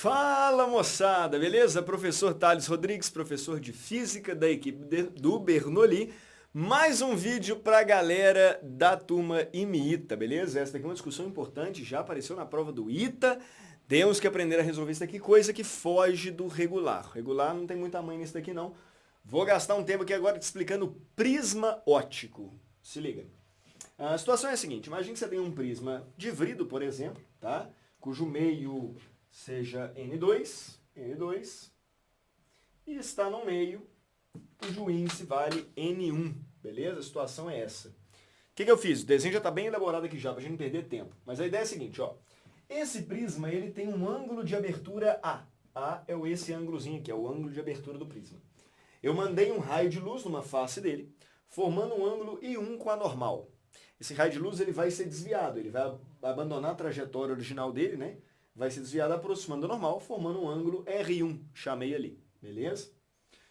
Fala moçada, beleza? Professor Thales Rodrigues, professor de Física da equipe do Bernoulli. Mais um vídeo para a galera da turma IME-ITA, beleza? Essa daqui é uma discussão importante, já apareceu na prova do ITA. Temos que aprender a resolver isso daqui, coisa que foge do regular. O regular não tem muita mãe nisso daqui não. Vou gastar um tempo aqui agora te explicando prisma óptico. Se liga. A situação é a seguinte, imagine que você tem um prisma de vidro, por exemplo, tá? Cujo meio seja N2, e está no meio, cujo índice vale N1, beleza? A situação é essa. O que eu fiz? O desenho já está bem elaborado aqui já, para a gente não perder tempo. Mas a ideia é a seguinte, ó. Esse prisma, ele tem um ângulo de abertura A. A é esse ângulozinho aqui, é o ângulo de abertura do prisma. Eu mandei um raio de luz numa face dele, formando um ângulo I1 com a normal. Esse raio de luz ele vai ser desviado, ele vai abandonar a trajetória original dele, né? Vai se desviar aproximando do normal, formando um ângulo R1, chamei ali, beleza?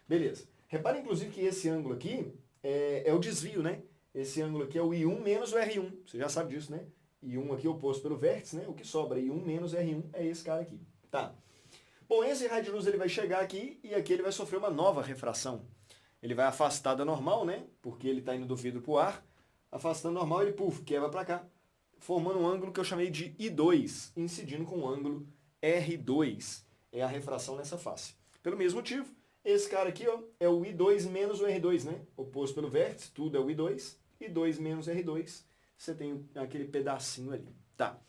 Beleza. Repare, inclusive, que esse ângulo aqui é o desvio, né? Esse ângulo aqui é o I1 menos o R1, você já sabe disso, né? I1 aqui oposto pelo vértice, né? O que sobra, I1 menos R1, é esse cara aqui, tá? Bom, esse raio de luz ele vai chegar aqui e aqui ele vai sofrer uma nova refração. Ele vai afastar da normal, né? Porque ele está indo do vidro para o ar. Afastando normal, ele, quebra para cá, formando um ângulo que eu chamei de I2, incidindo com o ângulo R2. É a refração nessa face. Pelo mesmo motivo, esse cara aqui ó, é o I2 menos o R2, né? Oposto pelo vértice, tudo é o I2. I2 menos R2, você tem aquele pedacinho ali. Tá.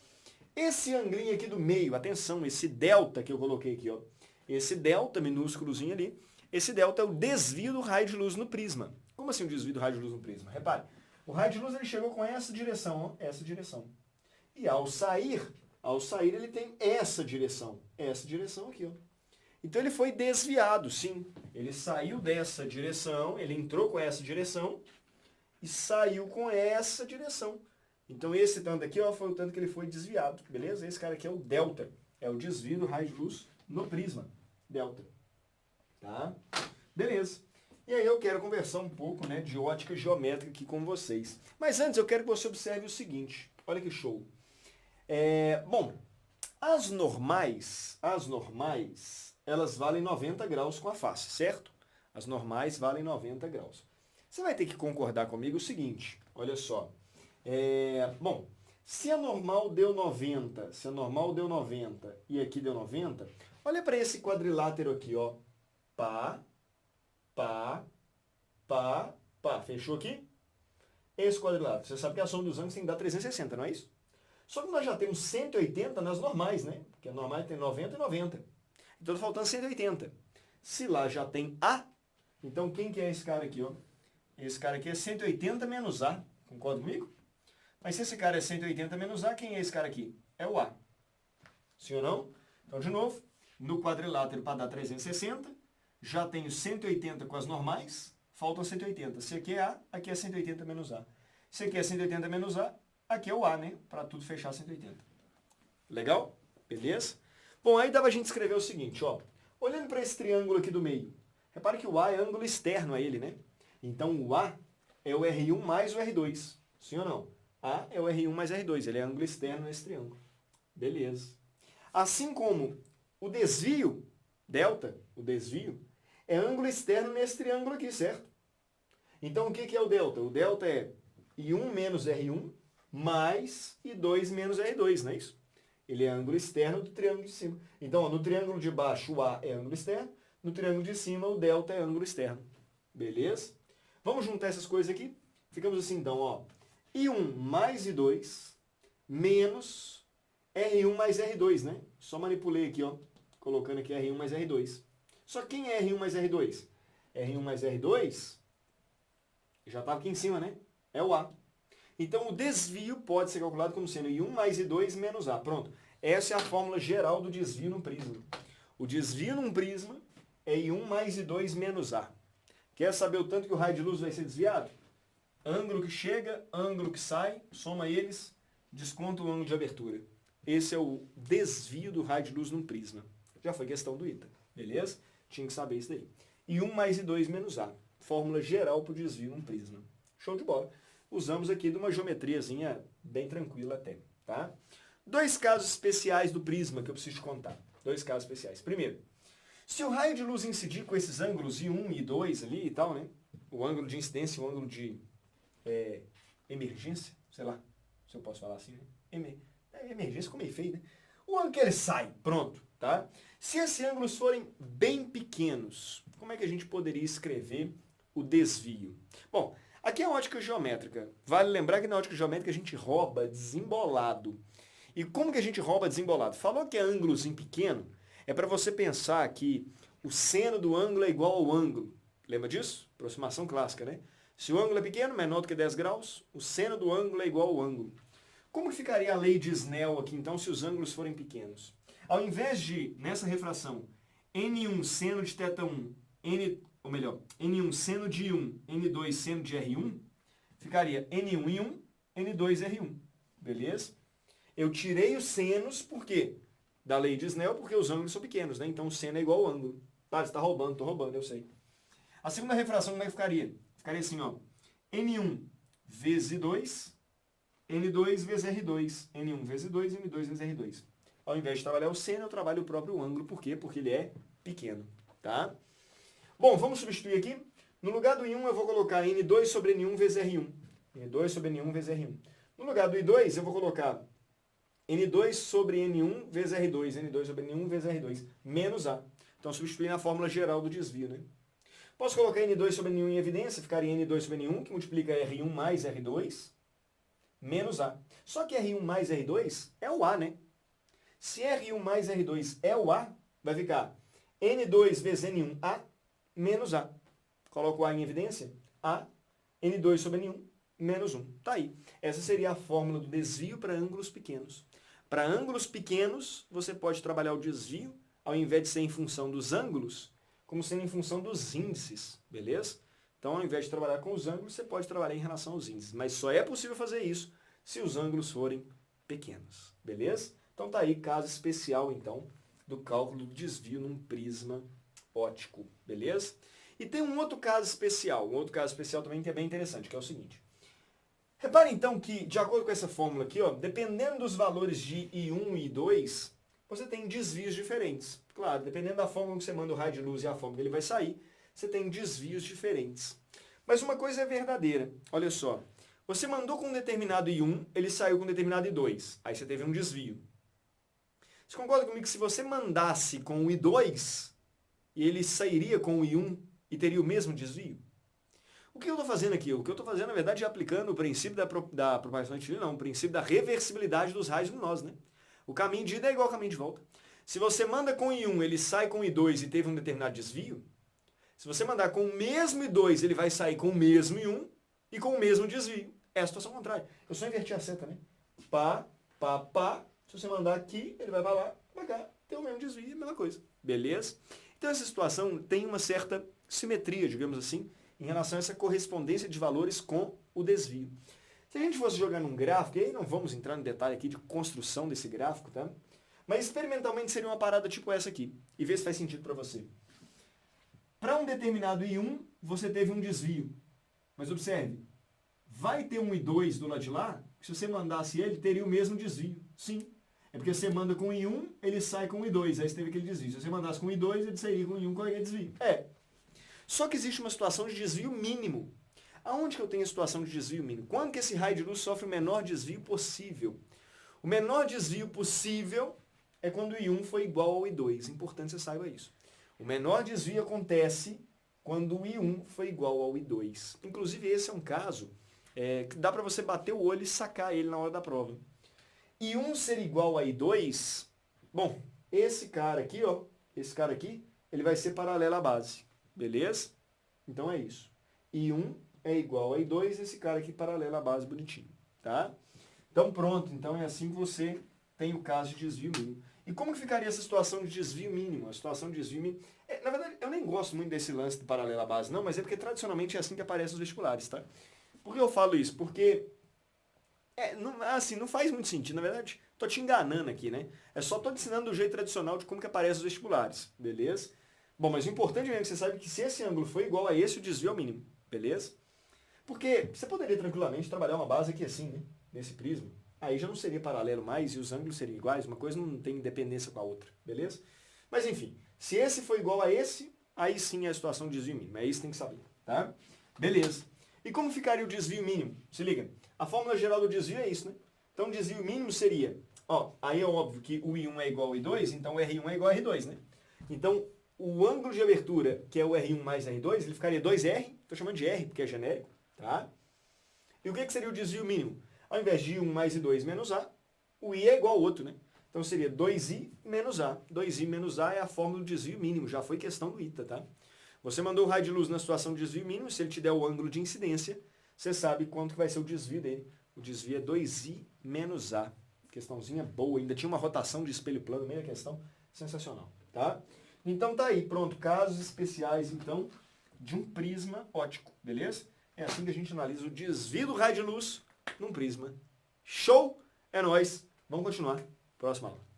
Esse ângulo aqui do meio, atenção, esse delta que eu coloquei aqui, ó. Esse delta minúsculozinho ali, esse delta é o desvio do raio de luz no prisma. Como assim o desvio do raio de luz no prisma? Repare. O raio de luz ele chegou com essa direção, ó, essa direção. E ao sair ele tem essa direção aqui, ó. Então ele foi desviado, sim. Ele saiu dessa direção, ele entrou com essa direção e saiu com essa direção. Então esse tanto aqui, ó, foi o tanto que ele foi desviado, beleza? Esse cara aqui é o delta, é o desvio do raio de luz no prisma, delta. Tá? Beleza. E aí eu quero conversar um pouco, né, de ótica geométrica aqui com vocês. Mas antes eu quero que você observe o seguinte. Olha que show. Bom, as normais, elas valem 90 graus com a face, certo? As normais valem 90 graus. Você vai ter que concordar comigo o seguinte. Olha só. Bom, se a normal deu 90, e aqui deu 90, olha para esse quadrilátero aqui, ó. Pá, fechou aqui? Esse quadrilátero, você sabe que a soma dos ângulos tem que dar 360, não é isso? Só que nós já temos 180 nas normais, né? Porque a normal tem 90 e 90. Então está faltando 180. Se lá já tem A, então quem que é esse cara aqui, ó? Esse cara aqui é 180 menos A, concorda comigo? Mas se esse cara é 180 menos A, quem é esse cara aqui? É o A. Sim ou não? Então, de novo, no quadrilátero para dar 360, já tenho 180 com as normais, faltam 180. Se aqui é A, aqui é 180 menos A. Se aqui é 180 menos A, aqui é o A, né? Para tudo fechar 180. Legal? Beleza? Bom, aí dá pra gente escrever o seguinte, ó. Olhando para esse triângulo aqui do meio, repare que o A é ângulo externo a ele, né? Então o A é o R1 mais o R2. Sim ou não? A é o R1 mais R2, ele é ângulo externo nesse triângulo. Beleza. Assim como o desvio, delta, o desvio, é ângulo externo nesse triângulo aqui, certo? Então, o que é o delta? O delta é I1 menos R1 mais I2 menos R2, não é isso? Ele é ângulo externo do triângulo de cima. Então, ó, no triângulo de baixo, o A é ângulo externo. No triângulo de cima, o delta é ângulo externo. Beleza? Vamos juntar essas coisas aqui? Ficamos assim, então, ó. I1 mais I2 menos R1 mais R2, né? Só manipulei aqui, ó. Colocando aqui R1 mais R2. Só que quem é R1 mais R2? R1 mais R2 já estava aqui em cima, né? É o A. Então, o desvio pode ser calculado como sendo I1 mais I2 menos A. Pronto. Essa é a fórmula geral do desvio num prisma. O desvio num prisma é I1 mais I2 menos A. Quer saber o tanto que o raio de luz vai ser desviado? Ângulo que chega, ângulo que sai, soma eles, desconta o ângulo de abertura. Esse é o desvio do raio de luz num prisma. Já foi questão do ITA. Beleza? Tinha que saber isso daí. I1 mais I2 menos A. Fórmula geral para o desvio num prisma. Show de bola. Usamos aqui de uma geometriazinha bem tranquila até. Tá? Dois casos especiais do prisma que eu preciso te contar. Dois casos especiais. Primeiro, se o raio de luz incidir com esses ângulos I1 e I2 ali e tal, né? O ângulo de incidência e o ângulo de emergência, sei lá, se eu posso falar assim, né? Emergência ficou meio feio, né? O ângulo que ele sai, pronto, tá? Se esses ângulos forem bem pequenos, como é que a gente poderia escrever o desvio? Bom, aqui é a ótica geométrica. Vale lembrar que na ótica geométrica a gente rouba desembolado. E como que a gente rouba desembolado? Falou que é ângulozinho pequeno, é para você pensar que o seno do ângulo é igual ao ângulo. Lembra disso? Aproximação clássica, né? Se o ângulo é pequeno, menor do que 10 graus, o seno do ângulo é igual ao ângulo. Como que ficaria a lei de Snell aqui, então, se os ângulos forem pequenos? Ao invés de, nessa refração, N1 seno de θ1, N1 seno de 1, N2 seno de R1, ficaria N1 I1, N2 R1. Beleza? Eu tirei os senos, por quê? Da lei de Snell, porque os ângulos são pequenos, né? Então o seno é igual ao ângulo. Tá, você está roubando, estou roubando, eu sei. A segunda refração, como é que ficaria? Ficaria assim, ó. N1 vezes I2, N2 vezes R2. N1 vezes I2, N2 vezes R2. Ao invés de trabalhar o seno, eu trabalho o próprio ângulo. Por quê? Porque ele é pequeno, tá? Bom, vamos substituir aqui. No lugar do I1, eu vou colocar N2 sobre N1 vezes R1. N2 sobre N1 vezes R1. No lugar do I2, eu vou colocar N2 sobre N1 vezes R2. N2 sobre N1 vezes R2. Menos A. Então, substituir na fórmula geral do desvio, né? Posso colocar N2 sobre N1 em evidência, ficaria N2 sobre N1, que multiplica R1 mais R2, menos A. Só que R1 mais R2 é o A, né? Se R1 mais R2 é o A, vai ficar N2 vezes N1, A, menos A. Coloco o A em evidência, A, N2 sobre N1, menos 1. Tá aí. Essa seria a fórmula do desvio para ângulos pequenos. Para ângulos pequenos, você pode trabalhar o desvio, ao invés de ser em função dos ângulos, como sendo em função dos índices, beleza? Então, ao invés de trabalhar com os ângulos, você pode trabalhar em relação aos índices. Mas só é possível fazer isso se os ângulos forem pequenos, beleza? Então tá aí, caso especial, então, do cálculo do desvio num prisma óptico, beleza? E tem um outro caso especial também que é bem interessante, que é o seguinte. Repare então que, de acordo com essa fórmula aqui, ó, dependendo dos valores de I1 e I2, você tem desvios diferentes. Claro, dependendo da fórmula que você manda o raio de luz e a fórmula que ele vai sair, você tem desvios diferentes. Mas uma coisa é verdadeira. Olha só. Você mandou com um determinado I1, ele saiu com um determinado I2. Aí você teve um desvio. Você concorda comigo que se você mandasse com o I2, e ele sairia com o I1 e teria o mesmo desvio? O que eu estou fazendo aqui? O que eu estou fazendo, na verdade, é aplicando o princípio da propagação anti-luz, não, o princípio da reversibilidade dos raios luminosos, né? O caminho de ida é igual ao caminho de volta. Se você manda com I1, ele sai com I2 e teve um determinado desvio, se você mandar com o mesmo I2, ele vai sair com o mesmo I1 e com o mesmo desvio. É a situação contrária. Eu só inverti a seta, né? Pá, pá, pá. Se você mandar aqui, ele vai para lá, para cá. Tem o mesmo desvio, a mesma coisa. Beleza? Então essa situação tem uma certa simetria, digamos assim, em relação a essa correspondência de valores com o desvio. Se a gente fosse jogar num gráfico, e aí não vamos entrar no detalhe aqui de construção desse gráfico, tá? Mas experimentalmente seria uma parada tipo essa aqui. E ver se faz sentido para você. Para um determinado I1, você teve um desvio. Mas observe, vai ter um I2 do lado de lá, que se você mandasse ele, teria o mesmo desvio. Sim. É porque você manda com I1, ele sai com I2, aí você teve aquele desvio. Se você mandasse com I2, ele sairia com I1 com aquele desvio. Só que existe uma situação de desvio mínimo. Aonde que eu tenho a situação de desvio mínimo? Quando que esse raio de luz sofre o menor desvio possível? O menor desvio possível é quando o I1 foi igual ao I2. Importante você saiba isso. O menor desvio acontece quando o I1 foi igual ao I2. Inclusive, esse é um caso que dá para você bater o olho e sacar ele na hora da prova. I1 ser igual a I2, bom, esse cara aqui, ó, esse cara aqui, ele vai ser paralelo à base. Beleza? Então é isso. I1 é igual a I2, esse cara aqui paralelo à base bonitinho. Tá? Então pronto, então é assim que você tem o caso de desvio mínimo. E como que ficaria essa situação de desvio mínimo? A situação de desvio mínimo... na verdade, eu nem gosto muito desse lance de paralelo à base, não, mas é porque tradicionalmente é assim que aparece os vestibulares, tá? Por que eu falo isso? Porque, não faz muito sentido, na verdade, tô te enganando aqui, né? É só tô te ensinando do jeito tradicional de como que aparece os vestibulares, beleza? Bom, mas o importante mesmo é que você sabe que se esse ângulo for igual a esse, o desvio é o mínimo, beleza? Porque você poderia tranquilamente trabalhar uma base aqui assim, né? Nesse prisma. aí já não seria paralelo mais e os ângulos seriam iguais, uma coisa não tem independência com a outra, beleza? Mas enfim, se esse for igual a esse, aí sim é a situação de desvio mínimo, é isso que tem que saber, tá? Beleza. E como ficaria o desvio mínimo? Se liga, a fórmula geral do desvio é isso, né? Então o desvio mínimo seria, ó, aí é óbvio que o I1 é igual ao I2, então o R1 é igual a R2, né? Então o ângulo de abertura, que é o R1 mais R2, ele ficaria 2R, estou chamando de R porque é genérico, tá? E o que seria o desvio mínimo? Ao invés de I1 mais I2 menos A, o I é igual ao outro, né? Então seria 2I menos A. 2I menos A é a fórmula do desvio mínimo, já foi questão do ITA, tá? Você mandou o raio de luz na situação de desvio mínimo, se ele te der o ângulo de incidência, você sabe quanto que vai ser o desvio dele. O desvio é 2I menos A. Questãozinha boa, ainda tinha uma rotação de espelho plano, meia questão sensacional, tá? Então tá aí, pronto, casos especiais, então, de um prisma óptico, beleza? É assim que a gente analisa o desvio do raio de luz num prisma. Show? É nóis. Vamos continuar. Próxima aula.